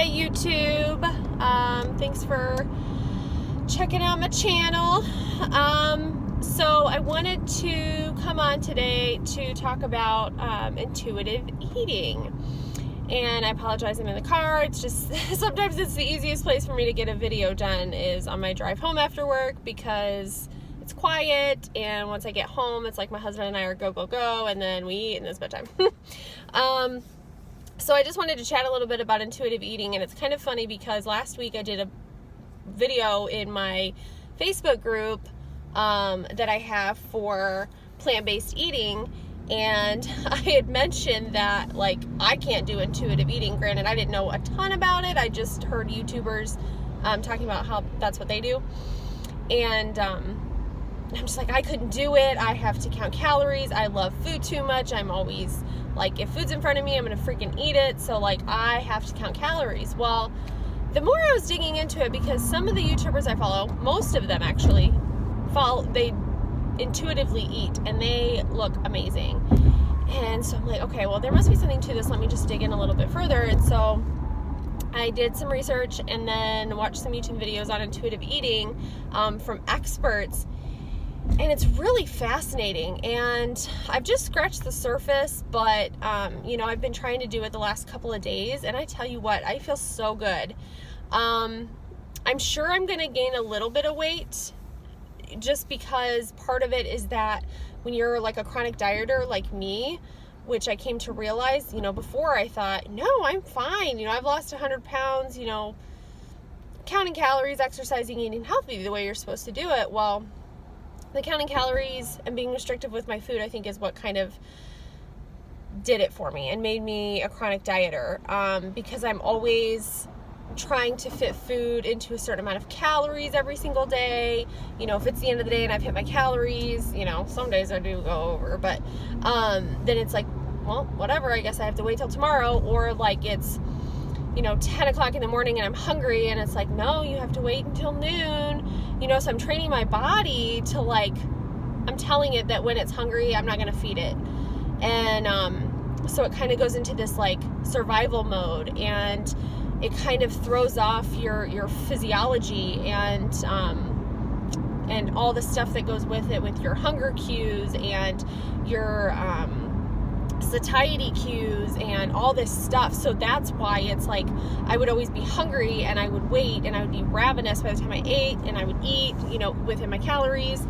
Hi YouTube. Thanks for checking out my channel. So I wanted to come on today to talk about intuitive eating. And I apologize, I'm in the car. It's just sometimes it's the easiest place for me to get a video done is on my drive home after work because it's quiet, and once I get home it's like my husband and I are go go go, and then we eat and it's bedtime. So I just wanted to chat a little bit about intuitive eating, and it's kind of funny because last week I did a video in my Facebook group that I have for plant-based eating, and I had mentioned that like I can't do intuitive eating. Granted, I didn't know a ton about it. I just heard YouTubers talking about how that's what they do, and I'm just like, I couldn't do it. I have to count calories. I love food too much. I'm always like, if food's in front of me, I'm gonna freaking eat it. So like, I have to count calories. Well, the more I was digging into it, because some of the YouTubers I follow, most of them actually, they intuitively eat and they look amazing. And so I'm like, okay, well, there must be something to this. Let me just dig in a little bit further. And so I did some research and then watched some YouTube videos on intuitive eating from experts. And it's really fascinating, and I've just scratched the surface, but you know, I've been trying to do it the last couple of days, and I tell you what, I feel so good. I'm sure I'm gonna gain a little bit of weight, just because part of it is that when you're like a chronic dieter like me, which I came to realize, you know, before I thought, no, I'm fine, you know, I've lost 100 pounds, you know, counting calories, exercising, eating healthy the way you're supposed to do it. Well, the counting calories and being restrictive with my food, I think, is what kind of did it for me and made me a chronic dieter, because I'm always trying to fit food into a certain amount of calories every single day. You know, if it's the end of the day and I've hit my calories, you know, some days I do go over, but then it's like, well, whatever, I guess I have to wait till tomorrow. Or like it's, you know, 10 o'clock in the morning and I'm hungry, and it's like, no, you have to wait until noon. You know, so I'm training my body to like, I'm telling it that when it's hungry, I'm not going to feed it. And so it kind of goes into this like survival mode, and it kind of throws off your physiology and all the stuff that goes with it, with your hunger cues and your satiety cues and all this stuff. So that's why it's like I would always be hungry and I would wait and I would be ravenous by the time I ate, and I would eat, you know, within my calories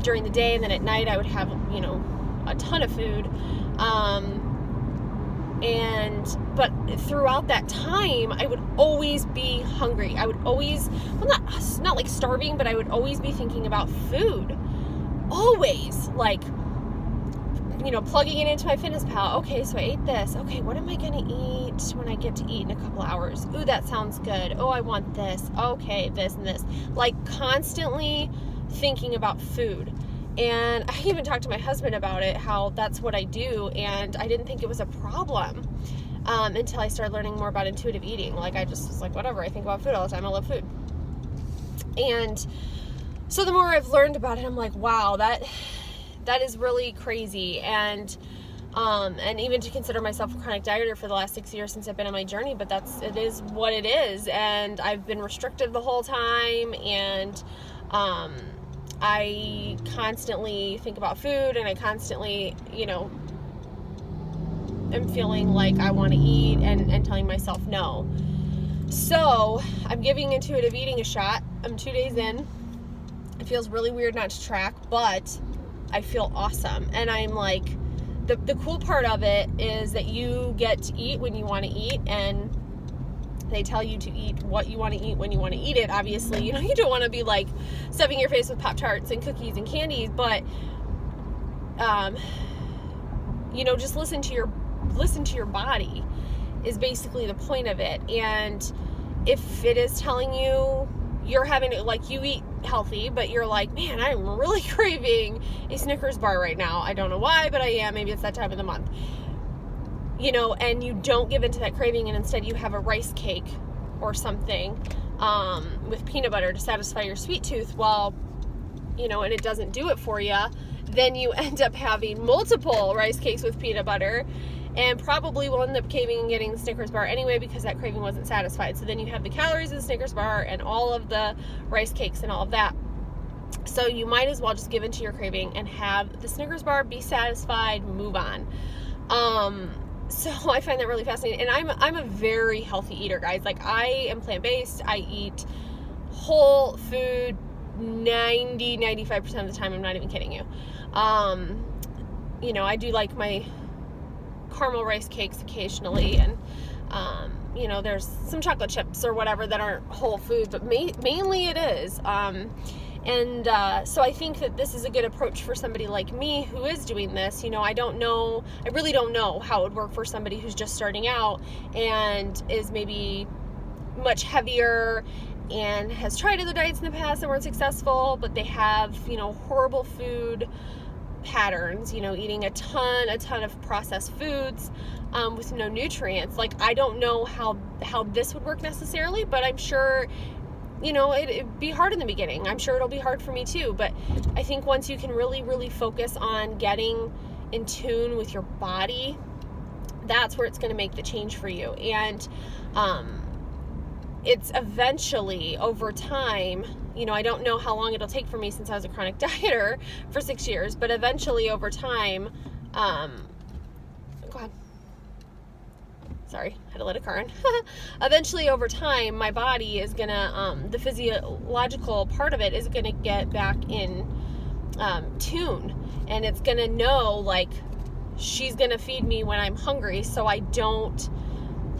during the day, and then at night I would have, you know, a ton of food, but throughout that time I would always be hungry. I would always, well, not like starving, but I would always be thinking about food, always, like, you know, plugging it into my FitnessPal. Okay, so I ate this. Okay, what am I gonna eat when I get to eat in a couple hours? Ooh, that sounds good. Oh, I want this. Okay, this and this. Like constantly thinking about food. And I even talked to my husband about it, how that's what I do, and I didn't think it was a problem until I started learning more about intuitive eating. Like I just was like, whatever, I think about food all the time. I love food. And so the more I've learned about it, I'm like, wow, that is really crazy. And even to consider myself a chronic dieter for the last 6 years since I've been on my journey, but it is what it is. And I've been restrictive the whole time, and I constantly think about food, and I constantly, you know, am feeling like I want to eat and telling myself no. So I'm giving intuitive eating a shot. I'm 2 days in. It feels really weird not to track, but I feel awesome. And I'm like, the cool part of it is that you get to eat when you want to eat, and they tell you to eat what you want to eat when you want to eat it. Obviously, you know, you don't want to be like stuffing your face with Pop-Tarts and cookies and candies, but you know, just listen to your body is basically the point of it. And if it is telling you you're having to, like, you eat healthy, but you're like, man, I'm really craving a Snickers bar right now. I don't know why, but I am. Maybe it's that time of the month. You know, and you don't give into that craving, and instead you have a rice cake or something with peanut butter to satisfy your sweet tooth, well, you know, and it doesn't do it for you, then you end up having multiple rice cakes with peanut butter, and probably will end up caving and getting the Snickers bar anyway because that craving wasn't satisfied. So then you have the calories of the Snickers bar and all of the rice cakes and all of that. So you might as well just give in to your craving and have the Snickers bar, be satisfied, move on. So I find that really fascinating. And I'm a very healthy eater, guys. Like, I am plant-based. I eat whole food 90-95% of the time. I'm not even kidding you. You know, I do like my caramel rice cakes occasionally, and you know, there's some chocolate chips or whatever that aren't whole food, but mainly it is. So I think that this is a good approach for somebody like me who is doing this. You know, I really don't know how it would work for somebody who's just starting out and is maybe much heavier and has tried other diets in the past that weren't successful, but they have, you know, horrible food patterns, you know, eating a ton of processed foods with no nutrients. Like, I don't know how this would work necessarily, but I'm sure, you know, it'd be hard in the beginning. I'm sure it'll be hard for me too, but I think once you can really focus on getting in tune with your body, that's where it's going to make the change for you. And it's eventually, over time, you know, I don't know how long it'll take for me since I was a chronic dieter for 6 years, but eventually over time, go ahead. Sorry, had to let a car in. Eventually over time, my body is gonna, the physiological part of it is gonna get back in tune, and it's gonna know, like, she's gonna feed me when I'm hungry, so I don't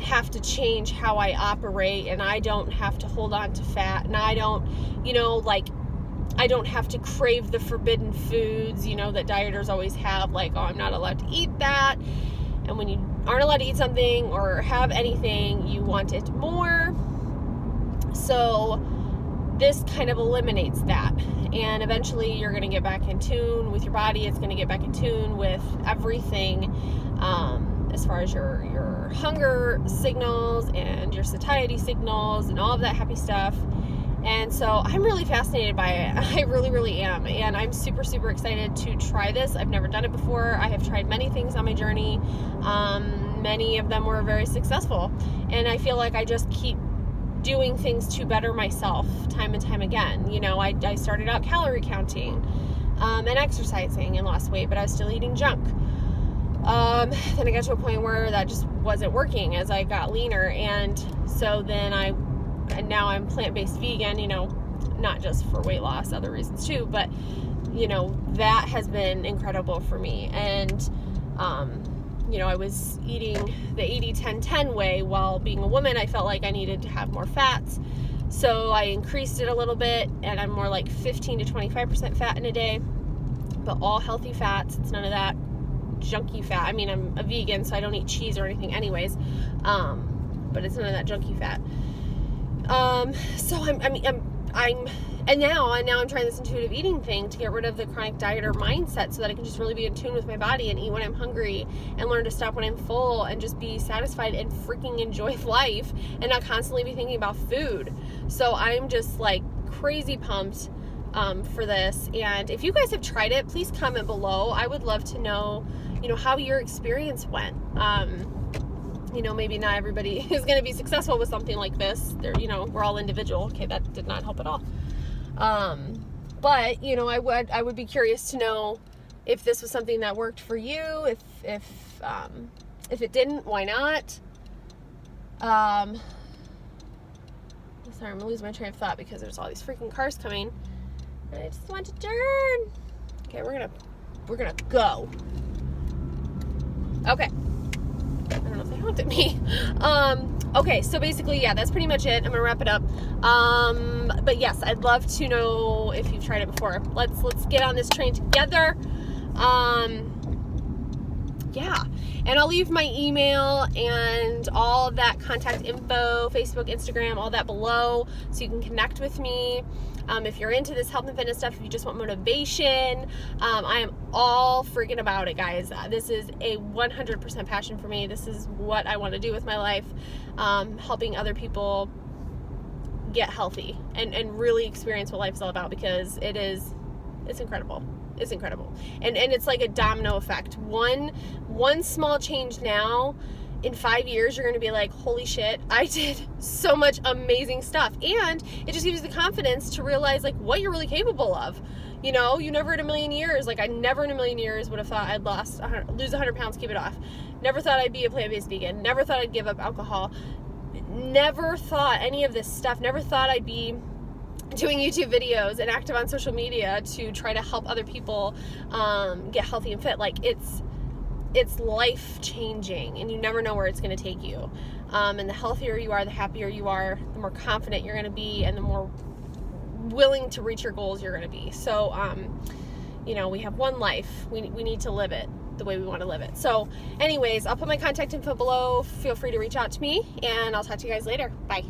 have to change how I operate, and I don't have to hold on to fat, and I don't, you know, like, I don't have to crave the forbidden foods, you know, that dieters always have, like, oh, I'm not allowed to eat that. And when you aren't allowed to eat something or have anything, you want it more. So this kind of eliminates that. And eventually you're going to get back in tune with your body. It's going to get back in tune with everything, as far as your hunger signals and your satiety signals and all of that happy stuff. And so I'm really fascinated by it. I really am. And I'm super excited to try this. I've never done it before. I have tried many things on my journey. Many of them were very successful. And I feel like I just keep doing things to better myself time and time again. You know, I started out calorie counting and exercising and lost weight, but I was still eating junk. Then I got to a point where that just wasn't working as I got leaner. And so then and now I'm plant-based vegan, you know, not just for weight loss, other reasons too, but, you know, that has been incredible for me. And, you know, I was eating the 80-10-10 way while being a woman. I felt like I needed to have more fats. So I increased it a little bit, and I'm more like 15 to 25% fat in a day, but all healthy fats. It's none of that junky fat. I mean, I'm a vegan, so I don't eat cheese or anything anyways. But it's none of that junky fat. So now I'm trying this intuitive eating thing to get rid of the chronic dieter mindset so that I can just really be in tune with my body and eat when I'm hungry and learn to stop when I'm full and just be satisfied and freaking enjoy life and not constantly be thinking about food. So I'm just like crazy pumped for this. And if you guys have tried it, please comment below. I would love to know, you know, how your experience went. You know, maybe not everybody is going to be successful with something like this. You know, we're all individual. Okay, that did not help at all. But, you know, I would be curious to know if this was something that worked for you. If it didn't, why not? Sorry, I'm gonna lose my train of thought because there's all these freaking cars coming. And I just want to turn. Okay, we're gonna go. Okay. I don't know if they honked at me. Okay, so basically, yeah, that's pretty much it. I'm gonna wrap it up. But yes, I'd love to know if you've tried it before. Let's get on this train together. Yeah, and I'll leave my email and all of that contact info, Facebook, Instagram, all that below, so you can connect with me. If you're into this health and fitness stuff, if you just want motivation, I am all freaking about it, guys. This is a 100% passion for me. This is what I want to do with my life, helping other people get healthy and really experience what life's all about, because it's incredible. It's incredible. And it's like a domino effect. One small change now, in 5 years, you're going to be like, holy shit, I did so much amazing stuff. And it just gives you the confidence to realize like what you're really capable of. You know, you never in a million years, like I never in a million years would have thought I'd lose 100 pounds, keep it off. Never thought I'd be a plant-based vegan. Never thought I'd give up alcohol. Never thought any of this stuff. Never thought I'd be doing YouTube videos and active on social media to try to help other people get healthy and fit. Like it's life changing, and you never know where it's going to take you. And the healthier you are, the happier you are, the more confident you're going to be, and the more willing to reach your goals you're going to be. So, you know, we have one life. We need to live it the way we want to live it. So anyways, I'll put my contact info below. Feel free to reach out to me, and I'll talk to you guys later. Bye.